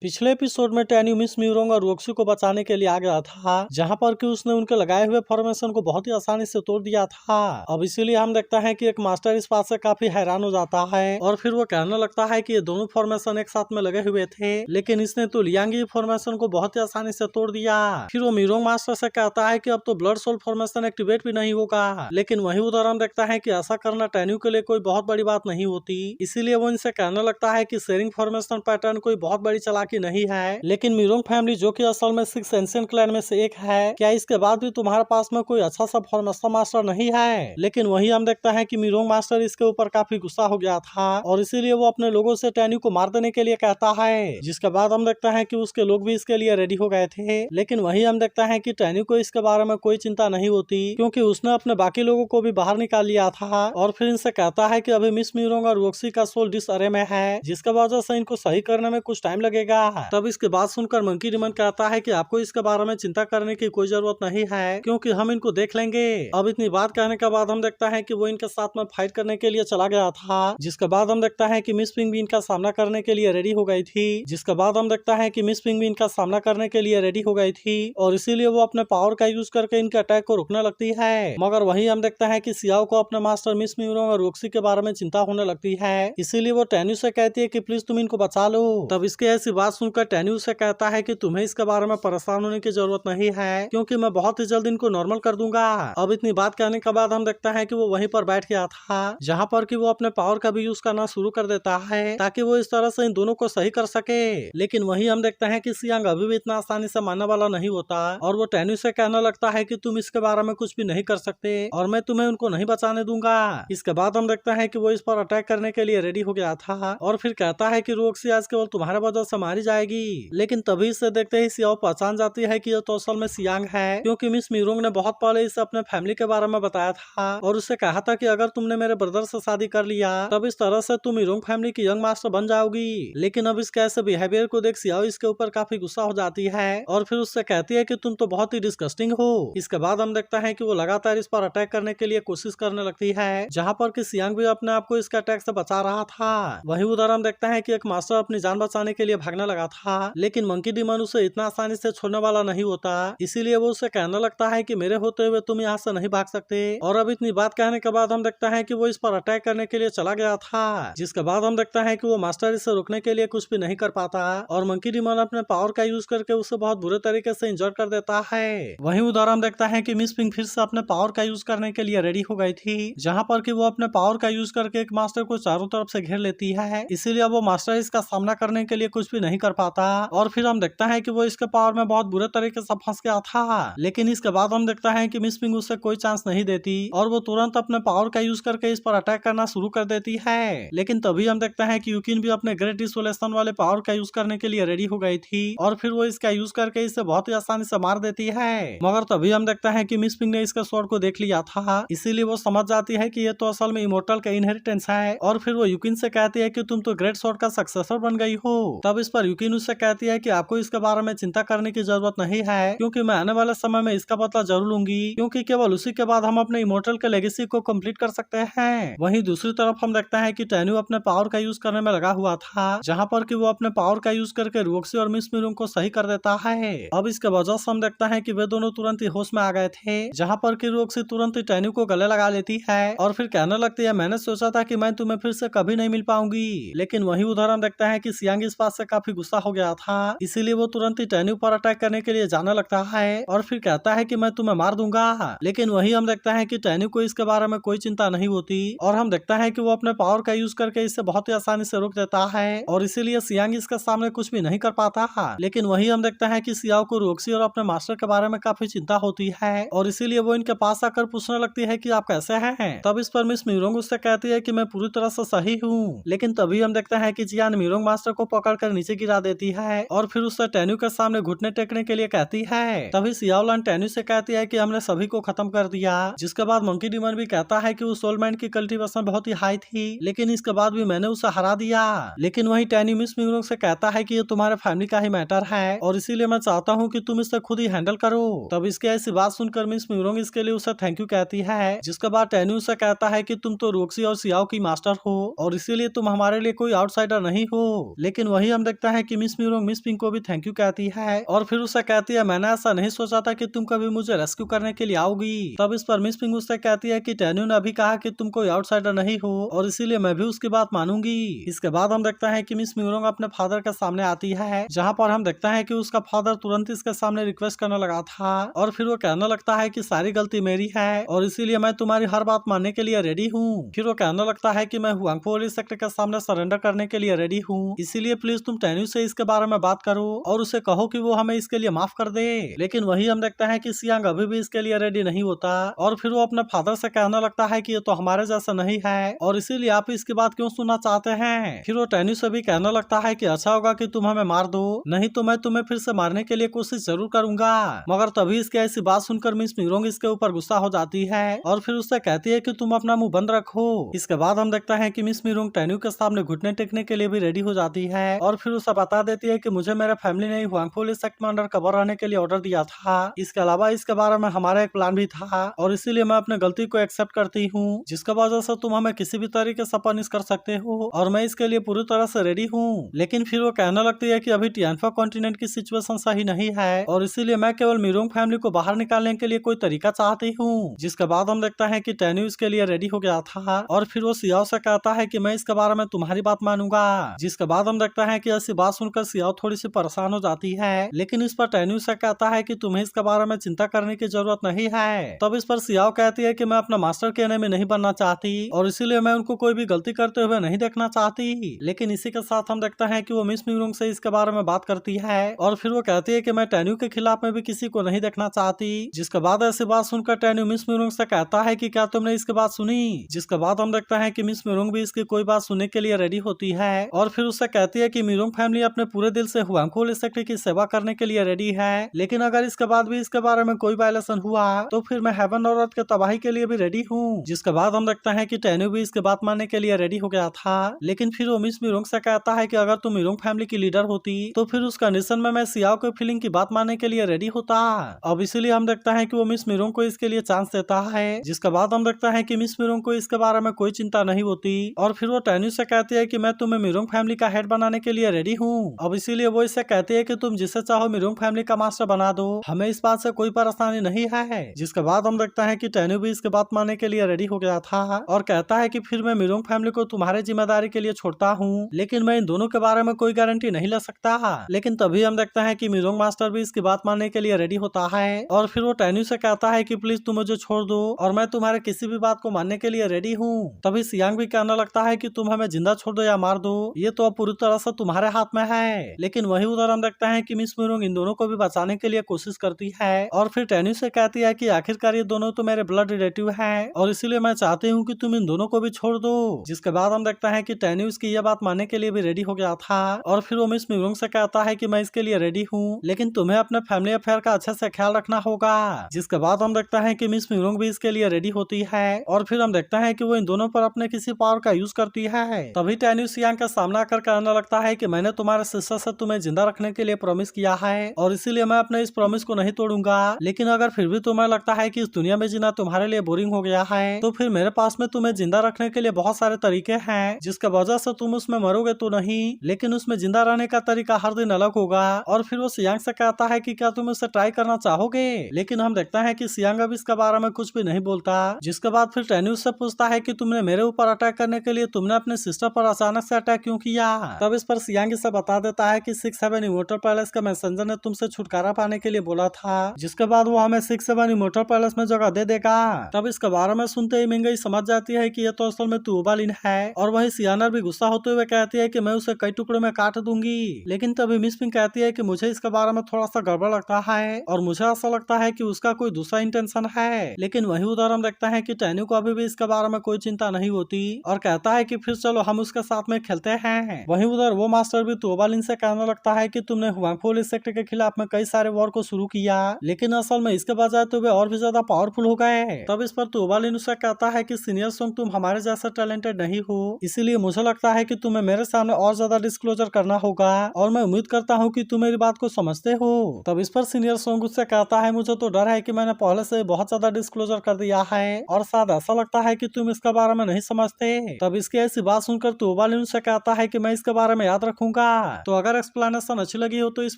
पिछले एपिसोड में टैन्यू मिस म्यूरोंग और रोक्सी को बचाने के लिए आ गया था, जहां पर कि उसने उनके लगाए हुए फॉर्मेशन को बहुत ही आसानी से तोड़ दिया था। अब इसीलिए हम देखते हैं कि एक मास्टर इस बात से काफी हैरान हो जाता है और फिर वो कहने लगता है कि ये दोनों फॉर्मेशन एक साथ में लगे हुए थे, लेकिन इसने तो लियांगी फॉर्मेशन को बहुत ही आसानी से तोड़ दिया। फिर वो म्यूरोंग मास्टर से कहता है कि अब तो ब्लड सोल फॉर्मेशन एक्टिवेट भी नहीं होगा, लेकिन वही उधर हम देखता है कि ऐसा करना टैन्यू के लिए कोई बहुत बड़ी बात नहीं होती। इसीलिए वो इनसे कहने लगता है कि शेयरिंग फॉर्मेशन पैटर्न कोई बहुत बड़ी चालाकी नहीं है, लेकिन म्यूरोंग फैमिली जो कि असल में 6 एंशिएंट क्लैन में से एक है, क्या इसके बाद भी तुम्हारे पास में कोई अच्छा सा फॉर्मेशन मास्टर नहीं है? लेकिन वही हम देखता है कि म्यूरोंग मास्टर इसके ऊपर काफी गुस्सा हो गया था और इसीलिए वो अपने लोगों से टैन्यू को मार देने के लिए कहता है, जिसके बाद हम देखता है कि उसके लोग भी इसके लिए रेडी हो गए थे। लेकिन वही हम देखता है कि टैन्यू को इसके बारे में कोई चिंता नहीं होती, क्योंकि उसने अपने बाकी लोगों को भी बाहर निकाल लिया था और फिर इनसे कहता है कि अभी मिस म्यूरोंग और रोक्सी का सोल डिसअरे में है, जिसके वजह से इनको सही करने में कुछ टाइम लगेगा। तब इसके बात सुनकर मंकी डीमन कहता है कि आपको इसके बारे में चिंता करने की कोई जरूरत नहीं है, क्योंकि हम इनको देख लेंगे। अब इतनी बात कहने के बाद हम देखता है कि वो इनके साथ में फाइट करने के लिए चला गया था, जिसके बाद हम देखता है कि मिस पिंग भी इनका सामना करने के लिए रेडी हो गई थी। जिसके बाद हम देखता है कि मिस पिंग भी इनका सामना करने के लिए रेडी हो गई थी और इसीलिए वो अपने पावर का यूज करके इनके अटैक को रोकने लगती है। मगर वही हम देखता है कि सियाओ को अपने मास्टर मिस म्यूरोंग और रोक्सी के बारे में चिंता होने लगती है, इसीलिए वो टैन्यू से कहती है कि प्लीज तुम इनको बचा लो। तब इसकी ऐसी बात सुनकर टैन्यू से कहता है कि तुम्हें इसके बारे में परेशान होने की जरूरत नहीं है, क्योंकि मैं बहुत ही जल्द इनको नॉर्मल कर दूंगा। अब इतनी बात कहने के बाद हम देखता है कि वो वहीं पर बैठ गया था, जहां पर कि वो अपने पावर का भी यूज करना शुरू कर देता है, ताकि वो इस तरह से इन दोनों को सही कर सके। लेकिन वही हम देखते हैं कि सियांग अभी भी इतना आसानी से मानने वाला नहीं होता और वो टैन्यू से कहने लगता है कि तुम इसके बारे में कुछ भी नहीं कर सकते और मैं तुम्हें उनको नहीं बचाने दूंगा। इसके बाद हम देखते हैं कि वो इस पर अटैक करने के लिए रेडी हो गया था और फिर कहता है कि रोक्सी आज केवल तुम्हारे वजह से मारी जाएगी। लेकिन तभी इसे देखते ही सियाओ पहचान जाती है कि ये तो असल में सियांग है, क्योंकि मिस म्यूरोंग ने बहुत पहले इसे अपने फैमिली के बारे में बताया था और उससे कहा था कि अगर तुमने मेरे ब्रदर से शादी कर लिया तब इस तरह से तुम म्यूरोंग फैमिली की यंग मास्टर बन जाओगी। लेकिन अब इसके ऐसे बिहेवियर को देख सियाओ इसके ऊपर काफी गुस्सा हो जाती है और फिर उससे कहती है कि तुम तो बहुत ही डिस्गस्टिंग हो। इसके बाद हम देखता है कि वो लगातार इस पर अटैक करने के लिए कोशिश करने लगती है, जहाँ पर कि सियांग भी अपने आप को इसके अटैक से बचा रहा था। वही उधर हम देखता है कि एक मास्टर अपनी जान बचाने के लिए भागने लगा था, लेकिन मंकी डीमन उसे इतना आसानी से छोड़ने वाला नहीं होता, इसीलिए वो उसे कहने लगता है कि मेरे होते हुए तुम यहाँ से नहीं भाग सकते। और अब इतनी बात कहने के बाद हम देखता है कि वो इस पर अटैक करने के लिए चला गया था, जिसके बाद हम देखता है कि वो मास्टर इसे रोकने के लिए कुछ भी नहीं कर पाता और मंकी डीमन अपने पावर का यूज करके उसे बहुत बुरे तरीके से इंजर्ड कर देता है। वहीं उधर हम देखता है कि मिस पिंग फिर से अपने पावर का यूज करने के लिए रेडी हो गई थी, जहाँ पर कि वो अपने पावर का यूज करके एक मास्टर को चारों तरफ से घेर लेती है, इसीलिए वो मास्टर इसका सामना करने के लिए कुछ भी नहीं कर पाता और फिर हम देखता है कि वो इसके पावर में बहुत बुरे तरीके से फंस गया था। लेकिन इसके बाद हम देखता है कि मिस पिंग उसे कोई चांस नहीं देती और वो तुरंत अपने पावर का यूज करके इस पर अटैक करना शुरू कर देती है। लेकिन तभी हम देखता है कि यूकिन भी अपने ग्रेट डिसोलेशन वाले पावर का यूज करने के लिए रेडी हो गई थी और फिर वो इसका यूज करके इसे बहुत ही आसानी से मार देती है। मगर तभी हम देखता है कि मिस पिंग ने इसका स्वॉर्ड को देख लिया था, इसीलिए वो समझ जाती है कि ये तो असल में इमोर्टल का इनहेरिटेंस है और फिर वो यूकिन से कहती है कि तुम तो ग्रेट स्वॉर्ड का सक्सेसर बन गई हो। तब इस पर यूकिन उससे कहती है कि आपको इसके बारे में चिंता करने की जरूरत नहीं है, क्योंकि मैं आने वाले समय में इसका बदला जरूर लूंगी, क्योंकि केवल उसी के बाद हम अपने इमोर्टल के लेगेसी को कंप्लीट कर सकते हैं। वहीं दूसरी तरफ हम देखते हैं कि टैन्यू अपने पावर का यूज करने में लगा हुआ था, जहां पर कि वो अपने पावर का यूज करके रोक्सी और मिस म्यूरोंग को सही कर देता है। अब इसके वजह से हम देखता है कि वे दोनों तुरंत ही होश में आ गए थे, जहां पर कि रोक्सी तुरंत ही टैन्यू को गले लगा लेती है और फिर कहने लगती है, मैंने सोचा था कि मैं तुम्हें फिर से कभी नहीं मिल पाऊंगी। लेकिन वही उधर हम देखता है कि सियांग इस बात से काफी गुस्सा हो गया था, इसीलिए वो तुरंत ही टैन्यू पर अटैक करने के लिए जाने लगता है और फिर कहता है कि मैं तुम्हें मार दूंगा। लेकिन वही हम देखता है कि टैन्यू को इसके बारे में कोई चिंता नहीं होती और हम देखता है कि वो अपने पावर का यूज करके इसे बहुत ही आसानी से रोक देता है और इसीलिए सियांग इसके सामने कुछ भी नहीं कर पाता। लेकिन वही हम देखता है कि सियाओ को रोक्सी और अपने मास्टर के बारे में काफी चिंता होती है और इसीलिए वो इनके पास आकर पूछने लगती है कि आप कैसे हैं। तब इस पर मिस म्यूरोंग उससे कहती है कि मैं पूरी तरह से सही हूँ। लेकिन तभी हम देखते हैं कि जियान म्यूरोंग मास्टर को पकड़कर नीचे गिरा देती है और फिर उससे टैन्यू के सामने घुटने टेकने के लिए कहती है। तभी सियाओलान टैन्यू से कहती है कि हमने सभी को खत्म कर दिया, जिसके बाद मंकी डीमन भी कहता है कि उस सोलमैन की कल्टीवेशन बहुत ही हाई थी, लेकिन इसके बाद भी मैंने उसे हरा दिया। लेकिन वही टैन्यू मिस म्यूरोंग से कहता है कि ये तुम्हारे फैमिली का ही मैटर है और इसीलिए मैं चाहता हूँ कि तुम इसे खुद ही हैंडल करो। तब इसके ऐसी बात सुनकर मिस म्यूरोंग इसके लिए उसे थैंक यू कहती है, जिसके बाद टैन्यू से कहता है कि तुम तो रोक्सी और सियाओ की मास्टर हो और इसीलिए तुम हमारे लिए कोई आउटसाइडर नहीं हो। लेकिन वही हम देखते देखता है कि मिस म्यूरोंग मिस पिंग को भी थैंक यू कहती है और फिर उसे कहती है मैंने ऐसा नहीं सोचा था कि तुम कभी मुझे रेस्क्यू करने के लिए आओगी। तब इस पर मिस पिंग उससे कहती है कि टैन्यू ने अभी कहा कि तुम कोई आउटसाइडर नहीं हो और इसीलिए मैं भी उसकी बात मानूंगी। इसके बाद हम देखता है कि मिस म्यूरोंग अपने फादर के सामने आती है, जहाँ पर हम देखता है कि उसका फादर तुरंत इसके सामने रिक्वेस्ट करने लगा था और फिर वो कहने लगता है कि सारी गलती मेरी है और इसीलिए मैं तुम्हारी हर बात मानने के लिए रेडी हूँ। फिर वो कहने लगता है कि मैं हुआंगफो पुलिस सेक्टर के सामने सरेंडर करने के लिए रेडी हूँ, इसीलिए प्लीज तुम टैन्यू से इसके बारे में बात करो और उसे कहो कि वो हमें इसके लिए माफ कर दे। लेकिन वही हम देखते हैं कि सियांग अभी भी इसके लिए रेडी नहीं होता और फिर वो अपने फादर से कहने लगता है कि ये तो हमारे जैसा नहीं है और इसीलिए आप इसकी बात क्यों सुनना चाहते हैं। फिर वो टैन्यू से भी कहने लगता है कि अच्छा होगा कि तुम हमें मार दो, नहीं तो मैं तुम्हें फिर से मारने के लिए कोशिश जरूर करूंगा। मगर तभी इसकी ऐसी बात सुनकर मिस म्यूरोंग इसके ऊपर गुस्सा हो जाती है और फिर उससे कहती है कि तुम अपना मुंह बंद रखो। इसके बाद हम देखता है कि मिस म्यूरोंग टैन्यू के सामने घुटने टेकने के लिए भी रेडी हो जाती है और फिर उसे बता देती है कि मुझे मेरे फैमिली ने हुआंगफो सेक्टर में अंडर कवर रहने के लिए ऑर्डर दिया था। इसके अलावा इसके बारे में हमारा एक प्लान भी था और इसीलिए मैं अपने गलती को एक्सेप्ट करती हूँ, जिसका वजह से तुम हमें किसी भी तरीके से पनिश कर सकते हो और मैं इसके लिए पूरी तरह से रेडी हूँ। लेकिन फिर वो कहने लगती है कि अभी टियानफा कॉन्टिनेंट की सिचुएशन सही नहीं है और इसीलिए मैं केवल म्यूरोंग फैमिली को बाहर निकालने के लिए कोई तरीका चाहती हूँ। जिसके बाद हम देखता है कि टैन्यू इसके लिए रेडी हो गया था और फिर वो सियाओ से कहता है कि मैं इसके बारे में तुम्हारी बात मानूंगा। जिसके बाद हम देखता है कि ऐसी बात सुनकर सियाओ थोड़ी सी परेशान हो जाती है, लेकिन इस पर टैन्यू से कहता है कि तुम्हें इसके बारे में चिंता करने की जरूरत नहीं है। तब इस पर सियाओ कहती है कि मैं अपना मास्टर के एनिमी नहीं बनना चाहती और इसीलिए मैं उनको कोई भी गलती करते हुए नहीं देखना चाहती। लेकिन इसी के साथ हम देखता है कि वो मिस म्यूरोंग से इसके बारे में बात करती है और फिर वो कहती है कि मैं टैन्यू के खिलाफ में भी किसी को नहीं देखना चाहती। जिसके बाद ऐसी बात सुनकर टैन्यू मिस म्यूरोंग से कहता है कि क्या तुमने इसके बात सुनी। जिसके बाद हम देखता है कि मिस म्यूरोंग भी इसकी कोई बात सुनने के लिए रेडी होती है और फिर उससे कहती है कि म्यूरोंग फैमिली अपने पूरे दिल से हुआंगफो सेक्टर की सेवा करने के लिए रेडी है, लेकिन अगर इसके बाद भी इसके बारे में कोई वायलेशन हुआ तो फिर मैं हेवन और अर्थ के तबाही के लिए भी रेडी हूँ। जिसके बाद हम देखते हैं कि टैन्यू भी इसके बात मानने के लिए रेडी हो गया था, लेकिन फिर वो मिस म्यूरोंग से कहता है कि अगर तुम म्यूरोंग फैमिली की लीडर होती तो फिर उस कंडीशन में मैं सियाओ के फीलिंग की बात मानने के लिए रेडी होता। अब इसीलिए हम देखता है कि वो मिस म्यूरोंग को इसके लिए चांस देता है। जिसके बाद हम देखता है कि मिस म्यूरोंग को इसके बारे में कोई चिंता नहीं होती और फिर वो टैन्यू से कहती है कि मैं तुम्हें म्यूरोंग फैमिली का हेड बनाने के लिए रेडी हूँ। अब इसीलिए वो इससे कहती है कि तुम जिसे चाहो म्यूरोंग फैमिली का मास्टर बना दो, हमें इस बात से कोई परेशानी नहीं है। जिसके बाद हम देखता है कि टैन्यू भी इसके बात मानने के लिए रेडी हो गया था और कहता है कि फिर मैं म्यूरोंग फैमिली को तुम्हारे जिम्मेदारी के लिए छोड़ता हूँ, लेकिन मैं इन दोनों के बारे में कोई गारंटी नहीं ले सकता। लेकिन तभी हम देखता है कि म्यूरोंग मास्टर भी इसकी बात मानने के लिए रेडी होता है और फिर वो टैन्यू से कहता है कि प्लीज तुम मुझे छोड़ दो और मैं तुम्हारे किसी भी बात को मानने के लिए रेडी हूँ। तभी सियांग भी कहने लगता है कि तुम हमें जिंदा छोड़ दो या मार दो, ये तो अब पूरी तरह से तुम्हारे हाथ में है। लेकिन वही उधर हम देखते हैं कि मिस म्यूरोंग इन दोनों को भी बचाने के लिए कोशिश करती है और फिर टैन्यू से कहती है कि आखिरकार ये दोनों तो मेरे ब्लड रिलेटिव हैं और इसीलिए मैं चाहती हूँ कि तुम इन दोनों को भी छोड़ दो। जिसके बाद हम देखते हैं कि टैन्यू इसकी यह बात मानने के लिए भी रेडी हो गया था और फिर वो मिस म्यूरोंग से कहता है कि मैं इसके लिए रेडी हूँ, लेकिन तुम्हें अपने फैमिली अफेयर का अच्छे से ख्याल रखना होगा। जिसके बाद हम देखते हैं कि मिस म्यूरोंग भी इसके लिए रेडी होती है और फिर हम देखते हैं कि वो इन दोनों पर अपने किसी पावर का यूज करती है। तभी टैन्यू सियांग का सामना कर कहने लगता है कि मैंने तुम्हारे सिस्टर से तुम्हें जिंदा रखने के लिए प्रॉमिस किया है और इसीलिए मैं अपने इस प्रॉमिस को नहीं तोड़ूंगा, लेकिन अगर फिर भी तुम्हें लगता है कि इस दुनिया में जीना तुम्हारे लिए बोरिंग हो गया है तो फिर मेरे पास में तुम्हें जिंदा रखने के लिए बहुत सारे तरीके हैं, जिसके वजह से तुम उसमें मरोगे तो नहीं, लेकिन उसमें जिंदा रहने का तरीका हर दिन अलग होगा। और फिर वो सियांग से कहता है कि क्या तुम उसे ट्राई करना चाहोगे, लेकिन हम देखते हैं कि सियांग अब इसके बारे में कुछ भी नहीं बोलता। जिसके बाद फिर टैन्यू से पूछता है कि तुमने मेरे ऊपर अटैक करने के लिए तुमने अपने सिस्टर पर अचानक से अटैक क्यों किया। तब इस पर सियांग इसे बता देता है कि 6-7 इमोर्टल पैलेस का मैसेंजर ने तुमसे छुटकारा पाने के लिए बोला था, जिसके बाद वो हमें 6-7 इमोर्टल पैलेस में जगह दे देगा। तब इसके बारे में सुनते ही मिंगई समझ जाती है कि ये तो असल में तुओबालिन है और वही सियानर भी गुस्सा होते हुए कहती है कि मैं उसे कई टुकड़ों में काट दूंगी। लेकिन तभी मिस पिंग कहती है कि मुझे इसके बारे में थोड़ा सा गड़बड़ लगता है और मुझे ऐसा लगता है कि उसका कोई दूसरा इंटेंशन है। लेकिन वही उधर हम देखता है कि टैन्यू को अभी भी इसके बारे में कोई चिंता नहीं होती और कहता है कि फिर चलो हम उसके साथ में खेलते हैं। वहीं उधर वो मास्टर भी तुओबालिन से कहने लगता है कि तुमने हुआंगफो सेक्टर के खिलाफ में कई सारे वॉर को शुरू किया, लेकिन असल में इसके बजाय तो वे और भी ज्यादा पावरफुल हो गए। तब इस पर तुओबालिन उसे कहता है कि सीनियर सोंग तुम हमारे जैसा टैलेंटेड नहीं हो, इसीलिए मुझे लगता है कि तुम्हें मेरे सामने और ज्यादा डिस्क्लोजर करना होगा और मैं उम्मीद करता हूँ कि तुम मेरी बात को समझते हो। तब इस पर सीनियर सोंग उससे कहता है मुझे तो डर है कि मैंने पहले से बहुत ज्यादा डिस्क्लोजर कर दिया है और शायद ऐसा लगता है कि तुम इसके बारे में नहीं समझते। तब इसकी ऐसी बात सुनकर तुओबालिन उसे कहता है कि मैं इसके बारे में याद रखूंगा होगा। तो अगर एक्सप्लेनेशन अच्छी लगी हो तो इस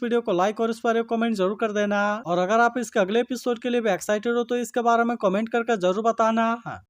वीडियो को लाइक और इस पर एक कमेंट जरूर कर देना, और अगर आप इसके अगले एपिसोड के लिए भी एक्साइटेड हो तो इसके बारे में कमेंट करके जरूर बताना।